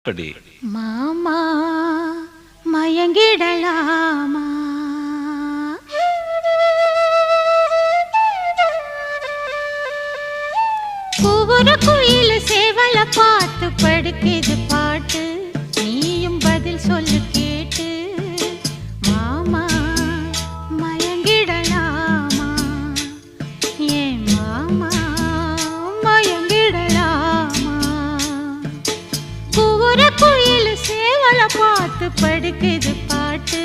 படி மாமா மயங்கிடலாமா? ஒவ்வொரு குயில் சேவல பார்த்து படுக்குது பாட்டு, நீயும் பதில் சொல்லு கேட்டு. மாமா மயங்கிடலாமா? ஏன் மாமா மயங்கிடலாமா? ஒவ்வொரு குயில் சேவல பார்த்து படுக்குது பாட்டு,